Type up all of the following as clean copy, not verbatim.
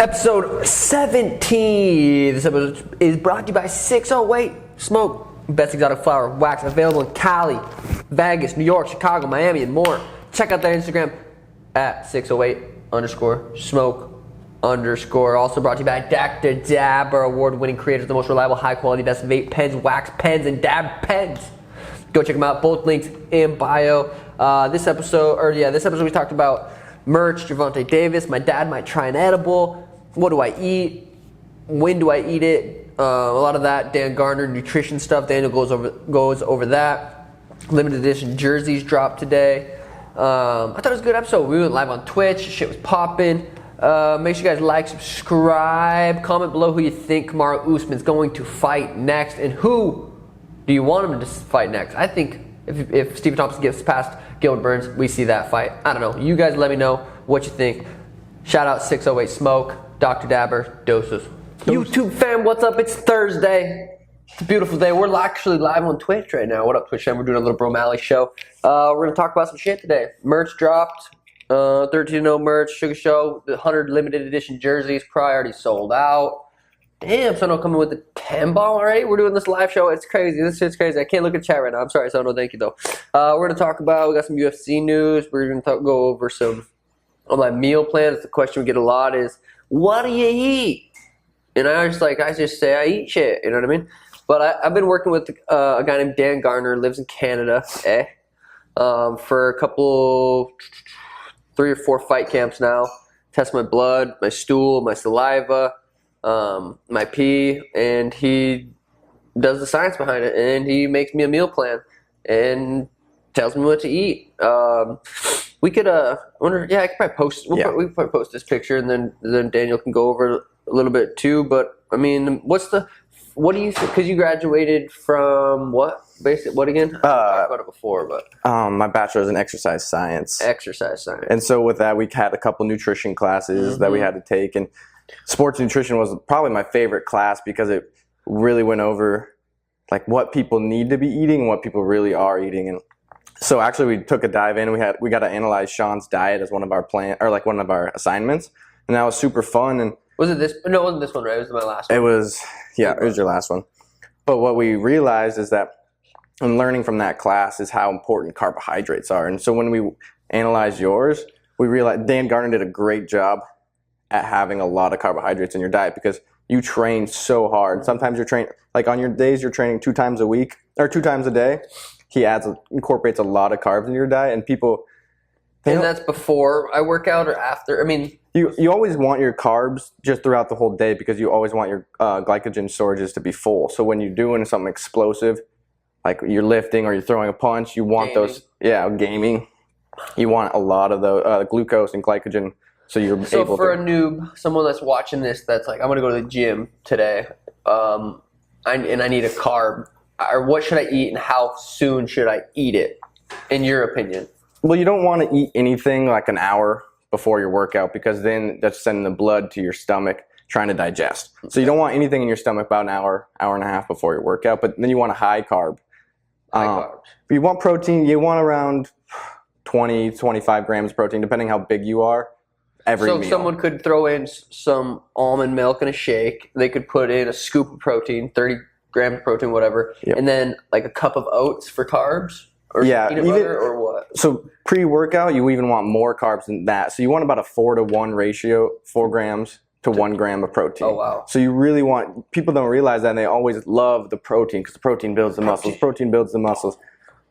Episode 17. This episode is brought to you by 608 Smoke. Best exotic flower wax available in Cali, Vegas, New York, Chicago, Miami, and more. Check out their Instagram at 608_smoke_. Also brought to you by Dr. Dabber, award-winning creators of the most reliable, high-quality, best vape pens, wax pens, and dab pens. Go check them out. Both links in bio. This episode we talked about merch, Gervonta Davis. My dad might try an edible. What do I eat? When do I eat it? A lot of that. Dan Garner nutrition stuff. Daniel goes over that. Limited edition jerseys dropped today. I thought it was a good episode. We went live on Twitch. Shit was popping. Make sure you guys like, subscribe, comment below who you think Kamaru Usman's going to fight next, and who do you want him to fight next. I think if Stephen Thompson gets past Gilbert Burns, we see that fight. I don't know. You guys let me know what you think. Shout out 608 Smoke, Dr. Dabber, Doses. YouTube fam, what's up? It's Thursday. It's a beautiful day. We're actually live on Twitch right now. What up, Twitch fam? We're doing a little Bro Malley show. We're going to talk about some shit today. Merch dropped. 13-0 merch, Sugar Show, the 100 limited edition jerseys, probably already sold out. Damn, Sono coming with the 10 ball already. We're doing this live show. It's crazy. This shit's crazy. I can't look at chat right now. I'm sorry, Sono. Thank you, though. We're going to talk about, we got some UFC news. We're going to go over some on my meal plans. The question we get a lot is, what do you eat? And I just say I eat shit. You know what I mean? But I've been working with a guy named Dan Garner, lives in Canada, for a couple, 3 or 4 fight camps now. Test my blood, my stool, my saliva, my pee, and he does the science behind it, and he makes me a meal plan and tells me what to eat. We could, I could probably post. We could probably post this picture, and then Daniel can go over a little bit too. But I mean, what do you think? Because you graduated from what? What again? I talked about it before, but my bachelor's in exercise science. Exercise science. And so with that, we had a couple nutrition classes that we had to take, and sports nutrition was probably my favorite class because it really went over like what people need to be eating and what people really are eating. And so actually, we took a dive in. We got to analyze Sean's diet as one of our one of our assignments, and that was super fun. And was it this? No, it wasn't this one, right? It was my last one. It was your last one. But what we realized is that, and learning from that class, is how important carbohydrates are. And so when we analyzed yours, we realized Dan Garner did a great job at having a lot of carbohydrates in your diet because you train so hard. Sometimes you're training, like on your days you're training 2 times a week or 2 times a day. He incorporates a lot of carbs in your diet, and people. And that's before I work out or after? I mean, you always want your carbs just throughout the whole day because you always want your glycogen storages to be full. So when you're doing something explosive, like you're lifting or you're throwing a punch, you want gaming. You want a lot of the glucose and glycogen, so you're able to. So for a noob, someone that's watching this, that's like, I'm going to go to the gym today, and I need a carb. Or what should I eat, and how soon should I eat it, in your opinion? Well, you don't want to eat anything like an hour before your workout because then that's sending the blood to your stomach trying to digest. So you don't want anything in your stomach about an hour and a half before your workout, but then you want a high carb. Carbs. If you want protein, you want around 20, 25 grams of protein, depending how big you are, every meal. So someone could throw in some almond milk in a shake. They could put in a scoop of protein, 30 grams of protein, whatever, and then like a cup of oats for carbs, or peanut butter, or what? So pre-workout, you even want more carbs than that. So you want about a 4-to-1 ratio, 4 grams to 1 gram of protein. Oh, wow. So you really want, people don't realize that, and they always love the protein because the protein builds the muscles. Protein builds the muscles.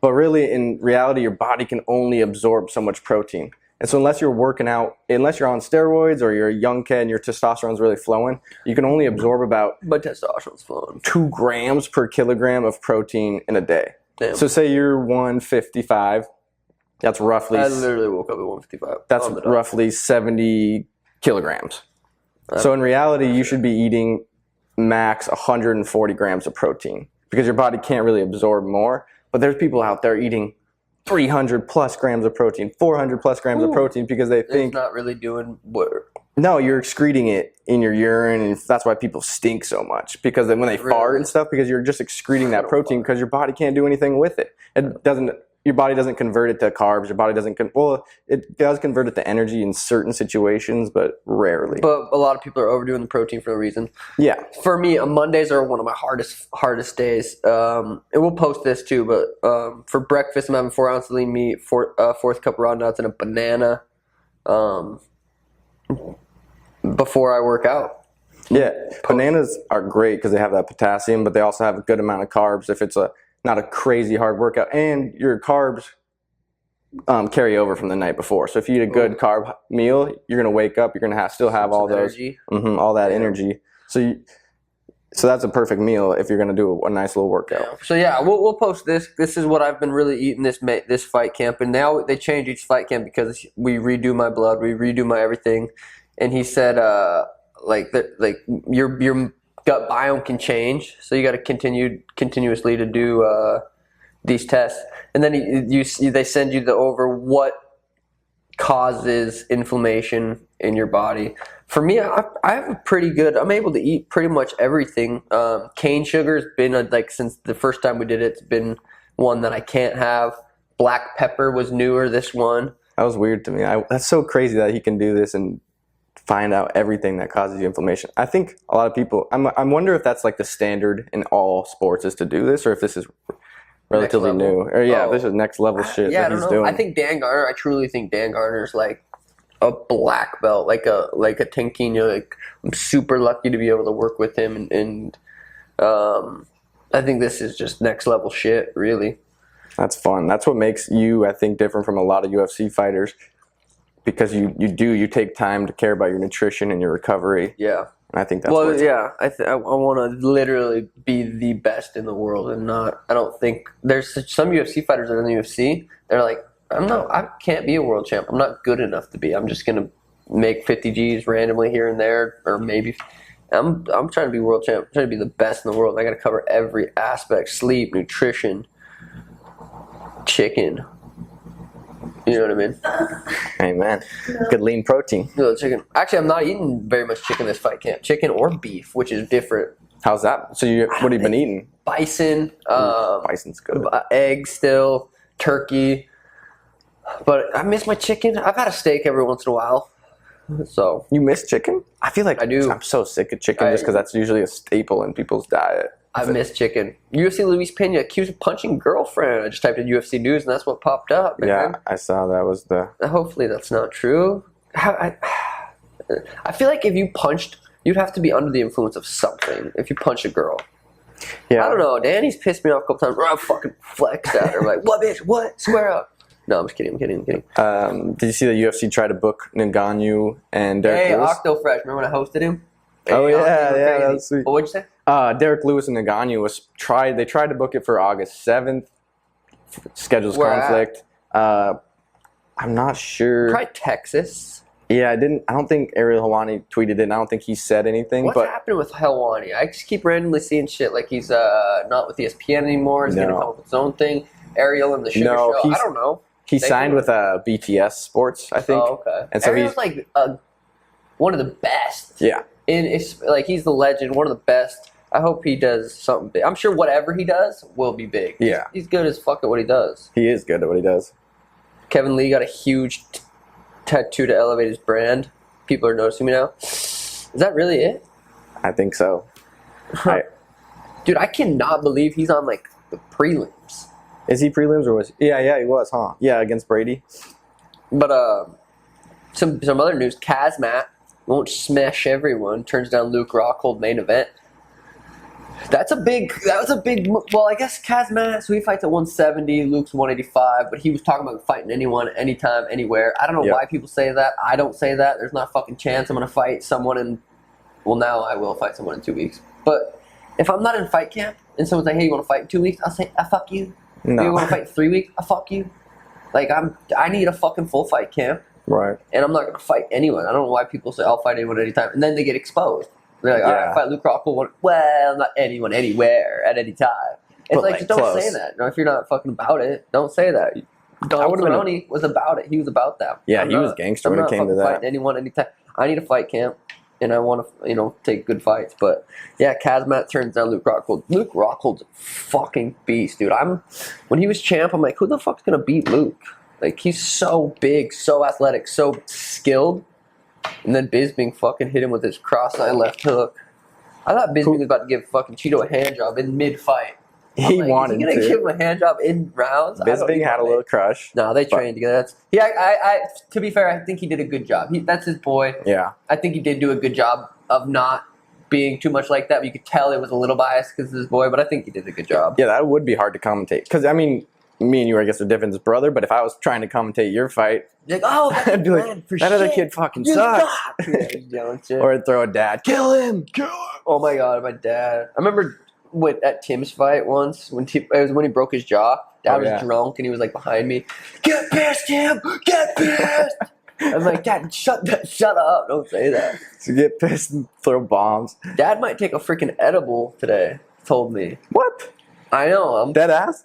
But really, in reality, your body can only absorb so much protein. And so unless you're working out, unless you're on steroids or you're a young kid and your testosterone's really flowing, you can only absorb about But testosterone's flowing. 2 grams per kilogram of protein in a day. Damn. So say you're 155, that's roughly... I literally woke up at 155. That's roughly 70 kilograms. So in reality, you should be eating max 140 grams of protein because your body can't really absorb more. But there's people out there eating 300 plus grams of protein, 400 plus grams of protein because they think... It's not really doing work. No, you're excreting it in your urine, and that's why people stink so much. Because when they fart and stuff, because you're just excreting that protein because your body can't do anything with it. It doesn't your body doesn't convert it to carbs. Your body doesn't it does convert it to energy in certain situations, but rarely. But a lot of people are overdoing the protein for a reason. Yeah. For me, Mondays are one of my hardest days. And we'll post this too. But for breakfast, I'm having 4 ounces of lean meat, fourth cup raw nuts, and a banana. Before I work out. Yeah, bananas are great because they have that potassium, but they also have a good amount of carbs if it's not a crazy hard workout. And your carbs carry over from the night before. So if you eat a good carb meal, you're going to wake up, you're going to still have all those, all that energy. So that's a perfect meal if you're going to do a nice little workout. Yeah. So yeah, we'll post this. This is what I've been really eating this fight camp, and now they change each fight camp because we redo my blood, we redo my everything. And he said, your gut biome can change, so you got to continuously to do these tests. And then they send you over what causes inflammation in your body. For me, I have a pretty good. I'm able to eat pretty much everything. Cane sugar has been since the first time we did it. It's been one that I can't have. Black pepper was newer. This one. That was weird to me. That's so crazy that he can do this and find out everything that causes you inflammation. I think a lot of people, I wonder if that's like the standard in all sports is to do this, or if this is relatively new. Or if this is next level shit that he's doing. I think Dan Garner, I truly think Dan Garner is like a black belt, like a Tinquinho. Like, I'm super lucky to be able to work with him, and I think this is just next level shit, really. That's fun. That's what makes you, I think, different from a lot of UFC fighters. Because you take time to care about your nutrition and your recovery. Yeah. And I think that's worth it. I want to literally be the best in the world and not. I don't think there's some UFC fighters that are in the UFC. They're like, I can't be a world champ. I'm not good enough to be. I'm just gonna make 50 G's randomly here and there, or maybe. I'm trying to be world champ. I'm trying to be the best in the world. I got to cover every aspect: sleep, nutrition, chicken. You know what I mean? Hey, man. Good lean protein. Chicken. Actually, I'm not eating very much chicken this fight camp. Chicken or beef, which is different. How's that? So what have you been eating? Bison. Bison's good. Eggs still. Turkey. But I miss my chicken. I've had a steak every once in a while. So you miss chicken? I feel like I do. I'm so sick of chicken just because that's usually a staple in people's diet. I miss chicken. UFC Luis Pena accused of punching girlfriend. I just typed in UFC news and that's what popped up. Man. Yeah, I saw that was the. Hopefully that's not true. I feel like if you punched, you'd have to be under the influence of something. If you punch a girl. Yeah. I don't know. Danny's pissed me off a couple times. I fucking flexed at her. Like, what, bitch? What? Square up. No, I'm just kidding. I'm kidding. Did you see the UFC try to book Ngannou and Derek Lewis? Octo Fresh. Remember when I hosted him? Oh, yeah, that was sweet. What'd you say? Derek Lewis and Ngannou they tried to book it for August 7th. Schedules conflict. I'm not sure. Try Texas. Yeah, I don't think Ariel Helwani tweeted it, and I don't think he said anything. What's happening with Helwani? I just keep randomly seeing shit like he's not with ESPN anymore. He's going to come up with his own thing. Ariel and the Sugar Show. I don't know. He signed with BTS Sports, I think. Oh, okay. And so Ariel's like one of the best. Yeah. And it's like he's the legend, one of the best. I hope he does something big. I'm sure whatever he does will be big. Yeah. He's good as fuck at what he does. He is good at what he does. Kevin Lee got a huge tattoo to elevate his brand. People are noticing me now. Is that really it? I think so. Dude, I cannot believe he's on like the prelims. Is he prelims or was he? Yeah, he was, huh? Yeah, against Brady. But some other news. Kazmat won't smash everyone. Turns down Luke Rockhold main event. That was a big. Well, I guess Kazmat. So he fights at 170. Luke's 185. But he was talking about fighting anyone, anytime, anywhere. I don't know why people say that. I don't say that. There's not a fucking chance I'm gonna fight someone in. Well, now I will fight someone in 2 weeks. But if I'm not in fight camp and someone's like, "Hey, you want to fight in 2 weeks?" I'll say, "I fuck you." No. You want to fight in 3 weeks? I fuck you. Like I need a fucking full fight camp. Right. And I'm not gonna fight anyone. I don't know why people say I'll fight anyone anytime, and then they get exposed. They're like, all right, fight Luke Rockhold. Well, not anyone, anywhere, at any time. It's like just don't say that. No, if you're not fucking about it, don't say that. Donald Cerrone was about it. He was about that. Yeah, he was gangster when it came to that. Fighting anyone, anytime. I need a fight camp. and I want to, take good fights. But yeah, Kazmat turns down Luke Rockhold. Luke Rockhold's a fucking beast, dude. When he was champ, I'm like, who the fuck's gonna beat Luke? Like, he's so big, so athletic, so skilled. And then Bisping fucking hit him with his cross-eye left hook. I thought Bisping was about to give fucking Cheeto a hand job in mid-fight. He wanted is he gonna to. give him a hand job in rounds? Bisping had a little crush. No, they trained together. To be fair, I think he did a good job. That's his boy. Yeah. I think he did do a good job of not being too much like that. But you could tell it was a little biased because it's his boy, but I think he did a good job. Yeah, that would be hard to commentate. Because, I mean, me and you, I guess, are different as brother, but if I was trying to commentate your fight, you're like, oh, that's I'd be like, that other kid fucking sucks. Or I'd throw a dad, kill him. Oh my god, my dad. I remember at Tim's fight once, it was when he broke his jaw. Dad was drunk and he was like behind me. Get pissed, Tim! Get pissed! I'm like, Dad, shut up. Don't say that. So get pissed and throw bombs. Dad might take a freaking edible today, told me. What? I know. I'm dead ass?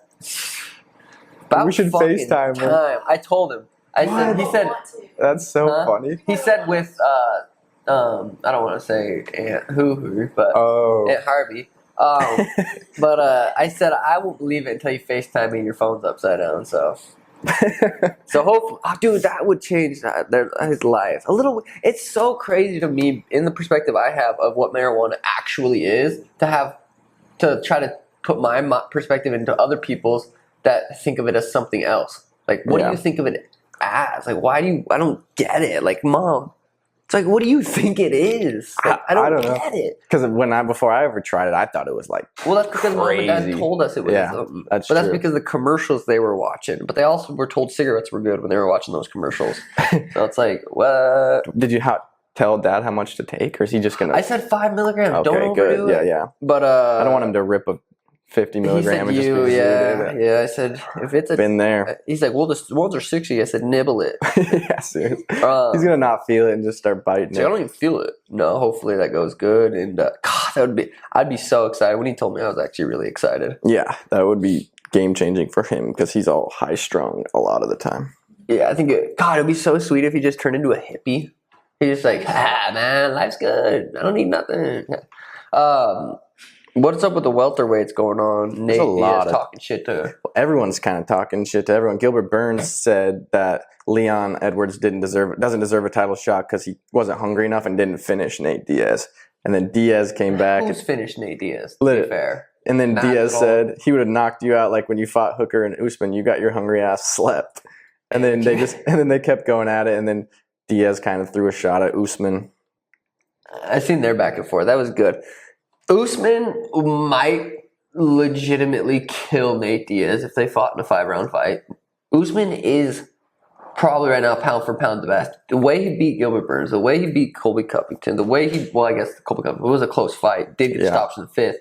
We should FaceTime him. I told him. He said. That's so funny. He said with, I don't want to say Aunt Hoo-Hoo, but Aunt Harvey. But I said, I won't believe it until you FaceTime me and your phone's upside down, so hopefully, dude, that would change his life a little. It's so crazy to me in the perspective I have of what marijuana actually is to try to put my perspective into other people's that think of it as something else. Like, what do you think of it as? Like, I don't get it. Like, Mom, it's like, what do you think it is? Like, I don't get it. Because before I ever tried it, I thought it was like that's because Mom and Dad told us it was something. That's because the commercials they were watching. But they also were told cigarettes were good when they were watching those commercials. So it's like, what? Did you tell Dad how much to take, or is he just gonna? I said 5 milligrams. Okay, don't overdo good. it. Yeah. But I don't want him to rip a 50 milligram. He said yeah. I said if it's been there. He's like, well, the ones are 60. I said, nibble it. Yeah, seriously. He's gonna not feel it and just start biting it. I don't even feel it. No, hopefully that goes good. And God, I'd be so excited. When he told me, I was actually really excited. Yeah, that would be game changing for him because he's all high strung a lot of the time. Yeah, I think it'd be so sweet if he just turned into a hippie. He's just like, man, life's good. I don't need nothing. What's up with the welterweights going on? Nate Diaz talking shit to her. Everyone's kind of talking shit to everyone. Gilbert Burns said that Leon Edwards doesn't deserve a title shot because he wasn't hungry enough and didn't finish Nate Diaz. And then Diaz came back. Who's finished Nate Diaz? To be fair. And then Diaz said he would have knocked you out like when you fought Hooker and Usman. You got your hungry ass slept. And then they kept going at it. And then Diaz kind of threw a shot at Usman. I seen their back and forth. That was good. Usman might legitimately kill Nate Diaz if they fought in a 5-round fight. Usman is probably right now pound for pound the best. The way he beat Gilbert Burns, the way he beat Colby Covington, I guess Colby Covington, it was a close fight. Did get stops in the 5th.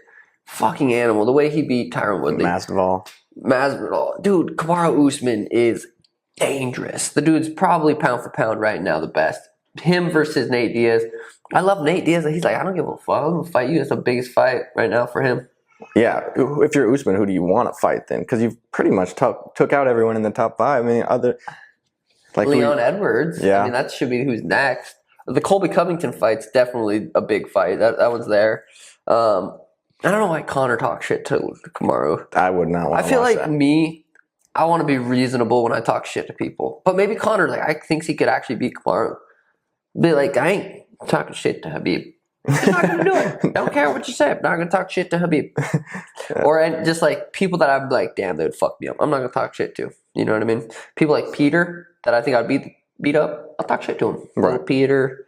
Fucking animal. The way he beat Tyron Woodley. Masvidal. Dude, Kamaru Usman is dangerous. The dude's probably pound for pound right now the best. Him versus Nate Diaz. I love Nate Diaz. He's like, I don't give a fuck. I'm going to fight you. It's the biggest fight right now for him. Yeah. If you're Usman, who do you want to fight then? Because you've pretty much took out everyone in the top 5. I mean, Leon Edwards. Yeah. I mean, that should be who's next. The Colby Covington fight's definitely a big fight. That one's there. I don't know why Connor talks shit to Kamaru. I would not want to. I feel like I want to be reasonable when I talk shit to people. But maybe Connor, I thinks he could actually beat Kamaru. Be like, I ain't talking shit to Habib. I'm not going to do it. Don't care what you say. I'm not going to talk shit to Habib. Or just like people that I'm like, damn, they would fuck me up. I'm not going to talk shit to. You know what I mean? People like Peter that I think I'd beat up, I'll talk shit to him. Right. Peter,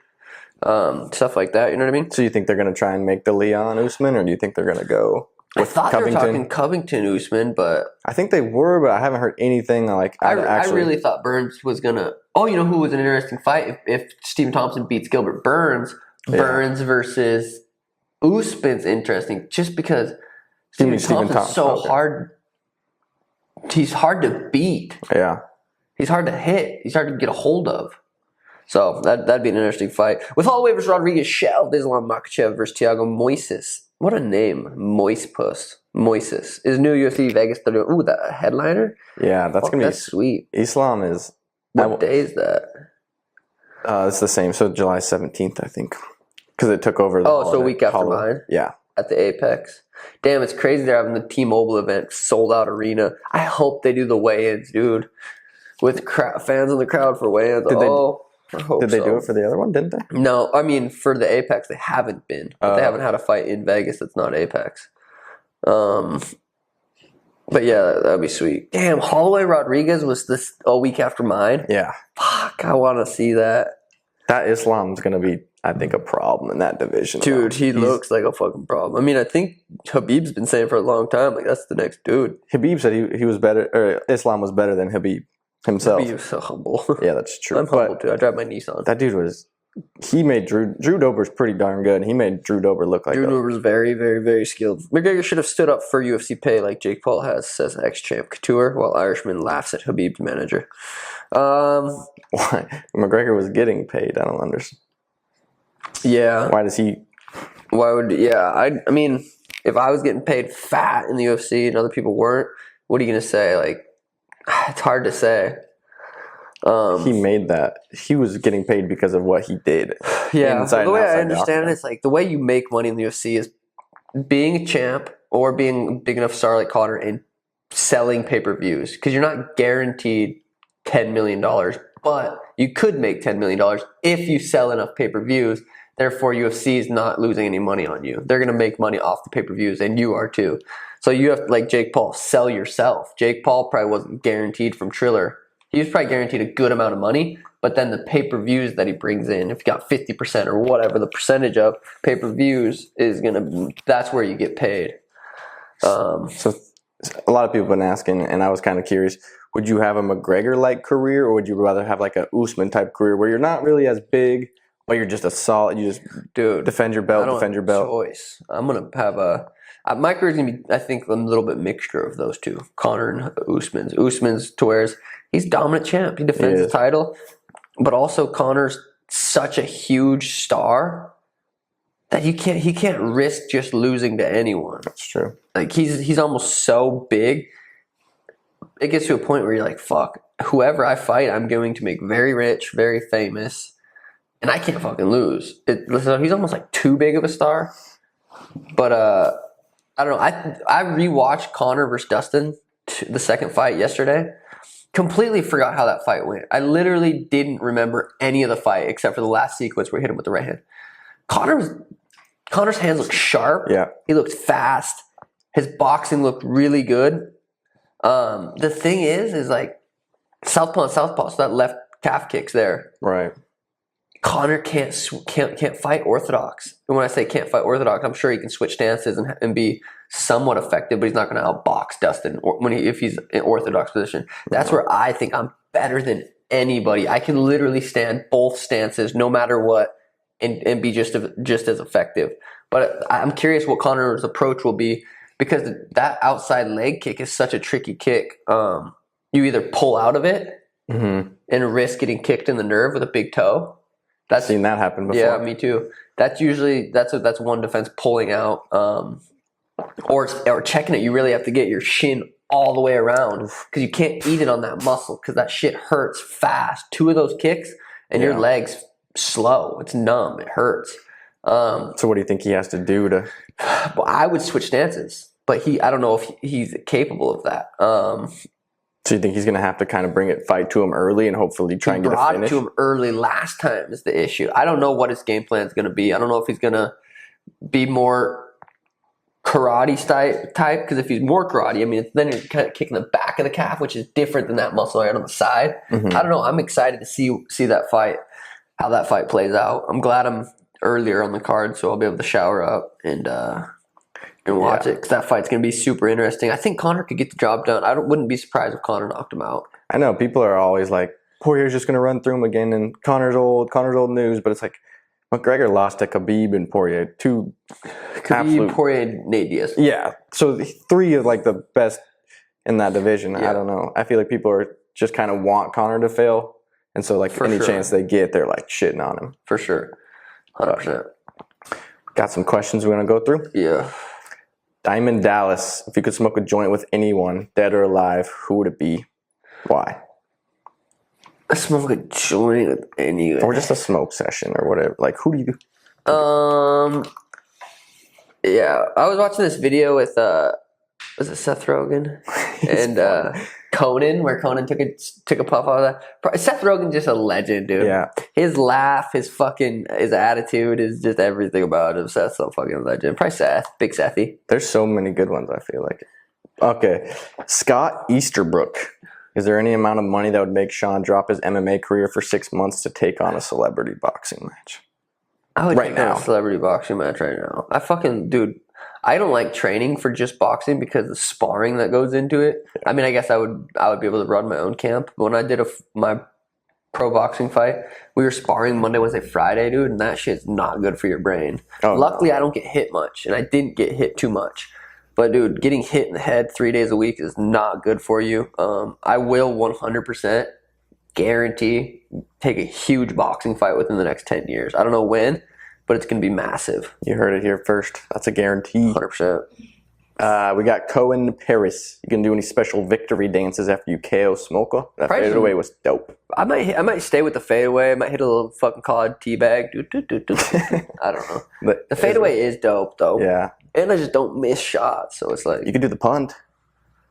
stuff like that. You know what I mean? So you think they're going to try and make the Leon Usman, or do you think they're going to go with I thought Covington? They were talking Covington Usman, but I think they were, but I haven't heard anything like. I really thought Burns was gonna. Oh, you know who was an interesting fight? If Stephen Thompson beats Gilbert Burns, Burns versus Usman's interesting, just because Stephen Thompson's so hard. He's hard to beat. Yeah, he's hard to hit. He's hard to get a hold of. So that'd be an interesting fight. With Holloway versus Rodriguez shelved, Islam Makhachev versus Thiago Moises. What a name, Moises is new UFC Vegas 30. Ooh, that headliner. Yeah, that's gonna be sweet. Islam is. What day is that? It's the same. So July 17th, I think. because it took over the Oh, so a week after mine? Yeah. At the Apex. Damn, it's crazy they're having the T-Mobile event, sold out arena. I hope they do the weigh-ins, dude. With fans in the crowd for weigh-ins. I hope Did they do it for the other one, didn't they? No, I mean, for the Apex, they haven't been. But they haven't had a fight in Vegas that's not Apex. But yeah, that'd be sweet. Damn, Holloway Rodriguez was this a week after mine. Yeah. Fuck, I want to see that. That Islam's going to be, I think, a problem in that division. Dude, he looks like a fucking problem. I mean, I think Habib's been saying for a long time, like, that's the next dude. Habib said he was better, or Islam was better than Habib himself. Habib's so humble. Yeah, that's true. I'm humble, too. I drive my Nissan. That dude he made Drew Dober's pretty darn good. He made Drew Dober look like Drew Dober's very, very, very skilled. McGregor should have stood up for UFC pay like Jake Paul has, says ex-champ Couture, while Irishman laughs at Habib's manager. Why? McGregor was getting paid. I don't understand. Yeah. Why does he? Why would? Yeah. I mean, if I was getting paid fat in the UFC and other people weren't, what are you gonna say? Like, it's hard to say. He made that. He was getting paid because of what he did. Yeah. The way I understand it, it's like the way you make money in the UFC is being a champ or being a big enough star like Conor and selling pay-per-views, because you're not guaranteed $10 million, but you could make $10 million if you sell enough pay-per-views. Therefore, UFC is not losing any money on you. They're going to make money off the pay-per-views, and you are too. So you have, like Jake Paul, sell yourself. Jake Paul probably wasn't guaranteed from Triller. He was probably guaranteed a good amount of money, but then the pay-per-views that he brings in, if you got 50% or whatever the percentage of pay-per-views is that's where you get paid. So a lot of people have been asking, and I was kind of curious, would you have a McGregor-like career, or would you rather have like a Usman-type career where you're not really as big, but you're just a solid, you just defend your belt, defend your belt? Choice. I'm going to have my career is going to be, I think, a little bit mixture of those two, Conor and Usman's. Usman's to where he's dominant champ. He defends the title, but also Conor's such a huge star that he can't risk just losing to anyone. That's true. Like he's almost so big. It gets to a point where you're like, fuck, whoever I fight, I'm going to make very rich, very famous, and I can't fucking lose. So he's almost like too big of a star. But I don't know. I rewatched Conor versus Dustin, the second fight yesterday. Completely forgot how that fight went. I literally didn't remember any of the fight except for the last sequence where he hit him with the right hand. Conor's hands looked sharp. Yeah. He looked fast. His boxing looked really good. The thing is like southpaw and southpaw, so that left calf kick's there. Right. Conor can't fight orthodox. And when I say can't fight orthodox, I'm sure he can switch stances and be somewhat effective, but he's not going to outbox Dustin if he's in orthodox position. That's where I think I'm better than anybody. I can literally stand both stances no matter what and be just as effective. But I'm curious what Conor's approach will be, because that outside leg kick is such a tricky kick. You either pull out of it and risk getting kicked in the nerve with a big toe. I've seen that happen before. Yeah, me too. That's usually that's one defense pulling out, or checking it. You really have to get your shin all the way around because you can't eat it on that muscle because that shit hurts fast. 2 of those kicks and your leg's slow. It's numb. It hurts. So what do you think he has to do to? Well, I would switch stances, but I don't know if he's capable of that. So you think he's going to have to kind of fight to him early and hopefully try and get a finish? He brought it to him early last time is the issue. I don't know what his game plan is going to be. I don't know if he's going to be more karate type, because if he's more karate, I mean, then you're kind of kicking the back of the calf, which is different than that muscle right on the side. I don't know. I'm excited to see that fight, how that fight plays out. I'm glad I'm earlier on the card, so I'll be able to shower up and watch it, because that fight's going to be super interesting. I think Conor could get the job done. I wouldn't be surprised if Conor knocked him out. I know people are always like, Poirier's just going to run through him again, and Conor's old news, but it's like McGregor lost to Khabib and Poirier, Poirier, and Nate Diaz. Yeah, so 3 of like the best in that division. Yeah. I don't know. I feel like people are just kind of want Conor to fail, and so like any chance they get, they're like shitting on him. For sure, 100%. Got some questions we want to go through? Yeah. Diamond Dallas, if you could smoke a joint with anyone, dead or alive, who would it be? Why? I smoke a joint with anyone. Or just a smoke session or whatever. Like, who do you... Yeah, I was watching this video with was it Seth Rogen and Conan, where Conan took a puff out of that. Seth Rogen's just a legend, dude. Yeah. His laugh, his attitude is just everything about him. Seth's a fucking legend. Probably Seth, big Sethy. There's so many good ones, I feel like. Okay, Scott Easterbrook. Is there any amount of money that would make Sean drop his MMA career for 6 months to take on a celebrity boxing match? I would Right take on now. a celebrity boxing match right now. I don't like training for just boxing because the sparring that goes into it. I mean, I guess I would be able to run my own camp. But when I did my pro boxing fight, we were sparring Monday, Wednesday, Friday, dude, and that shit's not good for your brain. Oh, Luckily, I don't get hit much, and I didn't get hit too much. But, dude, getting hit in the head 3 days a week is not good for you. I will 100% guarantee take a huge boxing fight within the next 10 years. I don't know when, but it's going to be massive. You heard it here first. That's a guarantee. 100%. We got Cohen Paris. You can do any special victory dances after you KO Smolka? That Probably fadeaway was dope. I might stay with the fadeaway. I might hit a little fucking cod teabag. I don't know. But The fadeaway is dope, though. Yeah. And I just don't miss shots, so it's like... You could do the punt.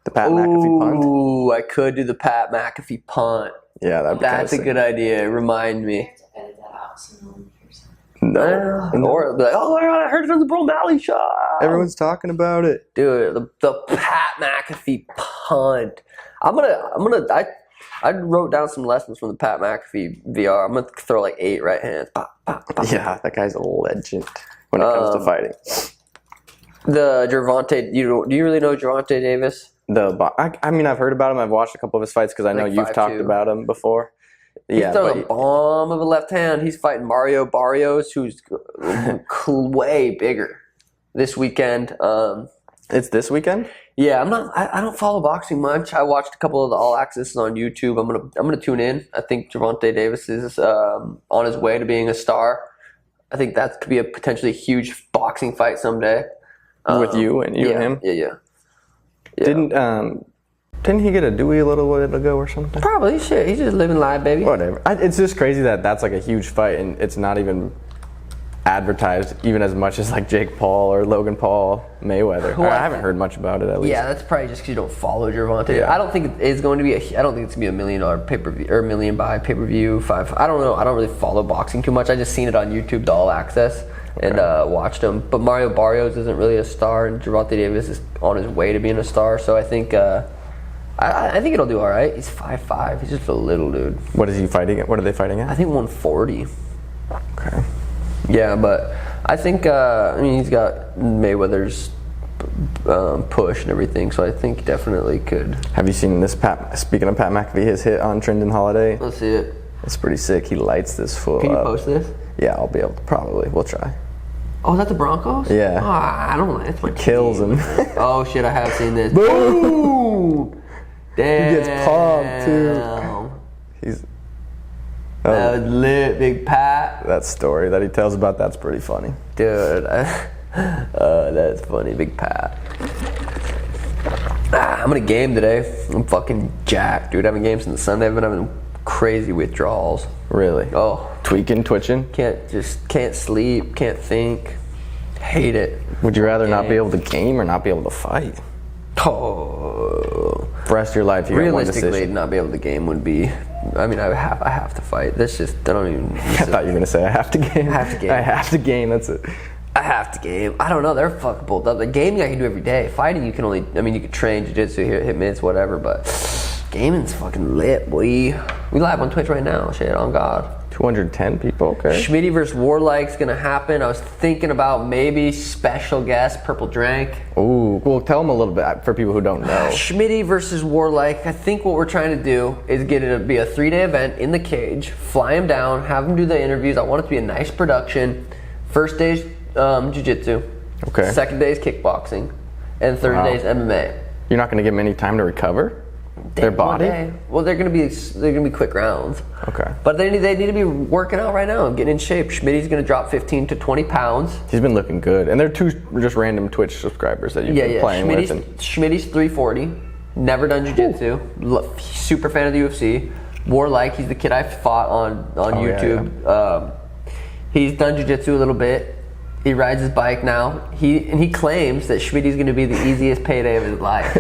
The Pat McAfee punt. Ooh, I could do the Pat McAfee punt. Yeah, that'd be That's a sick. good idea. Remind me. I have to edit that out so no one hears it. No. Or be like, oh my god, I heard it on the Bro Malley shot. Everyone's talking about it. Dude, the Pat McAfee punt. I wrote down some lessons from the Pat McAfee VR. I'm gonna throw like 8 right hands. Pop, pop, pop. Yeah, that guy's a legend when it comes to fighting. The Gervonta, do you really know Gervonta Davis? I mean, I've heard about him. I've watched a couple of his fights because I know Like you've 5'2". talked about him before. He's Yeah, throwing a but bomb of a left hand. He's fighting Mario Barrios, who's way bigger this weekend. it's this weekend? Yeah, I don't follow boxing much. I watched a couple of the All Access on YouTube. I'm gonna tune in. I think Gervonta Davis is on his way to being a star. I think that could be a potentially huge boxing fight someday. With you and him? Yeah. Didn't he get a Dewey a little while ago or something? Probably. Shit, he's just living life, baby. Whatever. It's just crazy that that's like a huge fight and it's not even advertised even as much as like Jake Paul or Logan Paul Mayweather. Well, I haven't heard much about it at least. Yeah, that's probably just because you don't follow Gervonta. Yeah. I don't think it's going to be I don't think it's going to be $1 million pay-per-view or $1 million buy pay-per-view. I don't know. I don't really follow boxing too much. I just seen it on YouTube, the All Access, and watched him. But Mario Barrios isn't really a star, and Gervonta Davis is on his way to being a star. So I think I think it'll do all right. He's 5'5". He's just a little dude. What is he fighting at? What are they fighting I at? think 140. Okay. Yeah, but I think he's got Mayweather's push and everything, so I think he definitely could. Have you seen this speaking of Pat McAfee, his hit on Trendon Holiday? Let's see it. It's pretty sick. He lights this fool Can you up. post this? Yeah, I'll be able to. Probably. We'll try. Oh, is that the Broncos? Yeah. I don't like it. It's my Kills team. him. Oh shit, I have seen this. Boom! Damn. He gets pumped too. He's That was lit, Big Pat. that story that he tells about, that's pretty funny. Dude, that's funny, Big Pat. I'm in a game today. I'm fucking jacked, dude. I haven't gamed since Sunday. I've been having crazy withdrawals. Really? Oh, Tweaking, twitching? can't sleep, can't think. Hate it. Would you rather not be able to game or not be able to fight? Oh. For the rest of your life, you got one Realistically, decision. not be able to game would be. I mean, I have to fight. That's just I don't even. I thought you were gonna say I have to game. I have to game. I have to game. That's it. I have to game. I don't know. They're fucking both up. The gaming I can do every day. Fighting you can only. I mean, you can train jiu-jitsu, hit mitts, whatever. But gaming's fucking lit, boy. We live on Twitch right now. Shit, on God. 210 people. Okay. Schmitty versus Warlike's gonna happen. I was thinking about maybe special guest Purple Drank. Ooh. Well, tell them a little bit for people who don't know. Schmitty versus Warlike. I think what we're trying to do is get it to be a 3-day event in the cage. Fly him down. Have him do the interviews. I want it to be a nice production. First day's jiu-jitsu. Okay. Second day's kickboxing. And third Wow. day's MMA. You're not gonna give them any time to recover their One body. day. Well, they're gonna be quick rounds. Okay. But they need to be working out right now and getting in shape. Schmitty's gonna drop 15 to 20 pounds. He's been looking good, and they're two just random Twitch subscribers that you've been playing with. And Schmitty's 340. Never done jiu-jitsu. Super fan of the UFC. Warlike, he's the kid I fought on Oh, YouTube. He's done jiu-jitsu a little bit. He rides his bike now. He claims that Schmidt's going to be the easiest payday of his life.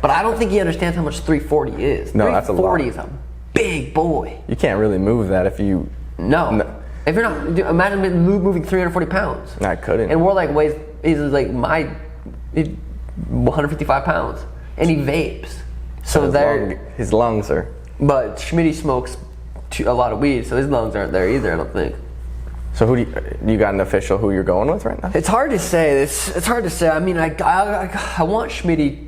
But I don't think he understands how much 340 is. No, that's a lot. 340 is a big boy. You can't really move that if you... No. If you're not... Dude, imagine moving 340 pounds. I couldn't. And Warlike weighs... He's like 155 pounds. And he vapes. So his lungs are... But Schmidt smokes a lot of weed, so his lungs aren't there either, I don't think. So who do you got an official who you're going with right now? It's hard to say. It's hard to say. I mean, I want Schmidt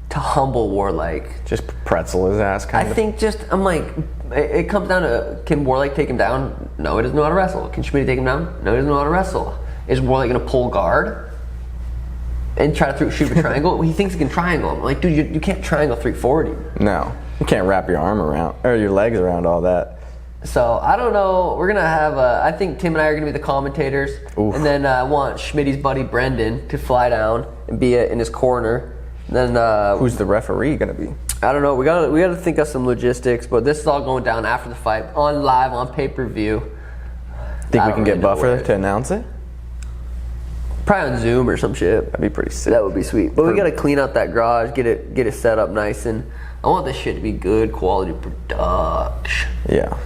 to humble Warlike. Just pretzel his ass, kind of. I think I'm like, it comes down to, can Warlike take him down? No, he doesn't know how to wrestle. Can Schmidt take him down? No, he doesn't know how to wrestle. Is Warlike going to pull guard and try to shoot a triangle? He thinks he can triangle him. Like, dude, you can't triangle 340. No. You can't wrap your arm around, or your legs around all that. So, I don't know. We're going to have, I think Tim and I are going to be the commentators. Oof. And then I want Schmidt's buddy Brendan to fly down and be in his corner. Then who's the referee going to be? I don't know. We got to think of some logistics, but this is all going down after the fight, on live, on pay-per-view. Think we can get Buffer to announce it? Probably on Zoom or some shit. That'd be pretty sick. That would be sweet. But we got to clean out that garage, get it set up nice, and I want this shit to be good quality production. Yeah.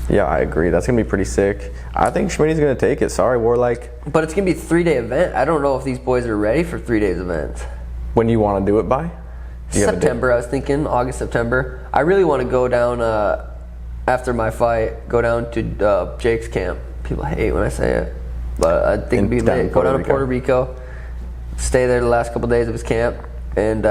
Yeah, I agree. That's going to be pretty sick. I think Schmidt's going to take it. Sorry, Warlike. But it's going to be a 3-day event. I don't know if these boys are ready for 3 days events. When do you want to do it by? September, I was thinking. August, September. I really want to go down, after my fight, go down to Jake's camp. People hate when I say it. But I think it'd be lit. Go down to Puerto Rico, stay there the last couple days of his camp, and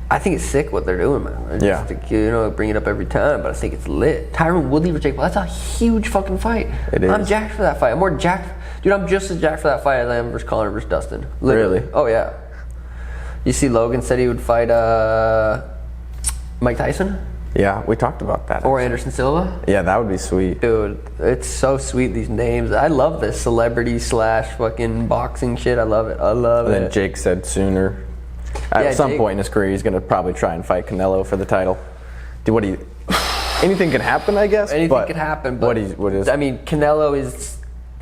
I think it's sick what they're doing, man. I think, bring it up every time, but I think it's lit. Tyron Woodley for Jake Paul, that's a huge fucking fight. It is. I'm jacked for that fight. I'm more jacked. Dude, I'm just as jacked for that fight as I am versus Conor versus Dustin. Literally. Really? Oh, yeah. You see Logan said he would fight Mike Tyson? Yeah, we talked about that. Or Anderson Silva? Yeah, that would be sweet. Dude, it's so sweet, these names. I love this celebrity / fucking boxing shit. I love it. And then Jake said sooner. At some point in his career, he's going to probably try and fight Canelo for the title. Anything can happen, I guess. Anything can happen, but I mean, Canelo is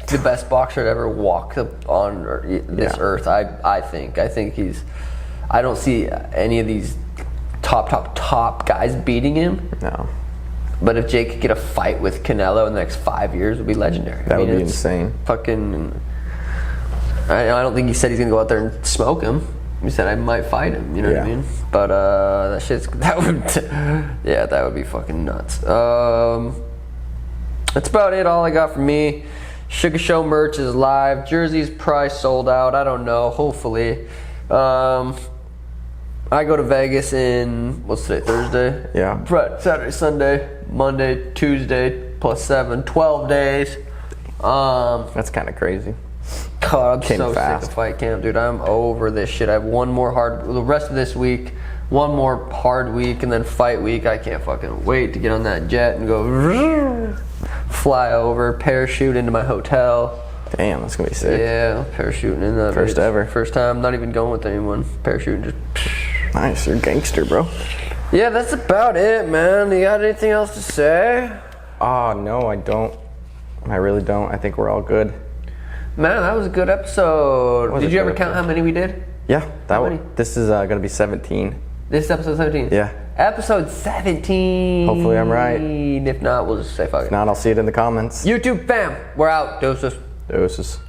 the best boxer to ever walk on this earth. I think I don't see any of these top guys beating him. No. But if Jake could get a fight with Canelo in the next 5 years, it would be legendary. That would be insane. Fucking. I don't think he said he's gonna go out there and smoke him. He said I might fight him. You know what I mean? But that would be fucking nuts. That's about it. All I got from me. Sugar Show merch is live. Jerseys probably sold out. I don't know. Hopefully. I go to Vegas in, what's today, Thursday? Yeah. Saturday, Sunday, Monday, Tuesday, +7, 12 days. That's kind of crazy. God, I'm so sick of fight camp, dude. I'm over this shit. I have the rest of this week, one more hard week, and then fight week. I can't fucking wait to get on that jet and go fly over, parachute into my hotel. Damn, that's gonna be sick. Yeah, parachuting in that. First ever. First time, not even going with anyone. Parachuting just. Nice, you're a gangster, bro. Yeah, that's about it, man. You got anything else to say? No, I don't. I really don't. I think we're all good. Man, that was a good episode. Did you ever count how many we did? Yeah, this is gonna be 17. This is episode 17? Yeah. Episode 17. Hopefully I'm right. If not, we'll just say fuck it. If not, I'll see it in the comments. YouTube fam, we're out. Doses. Doses.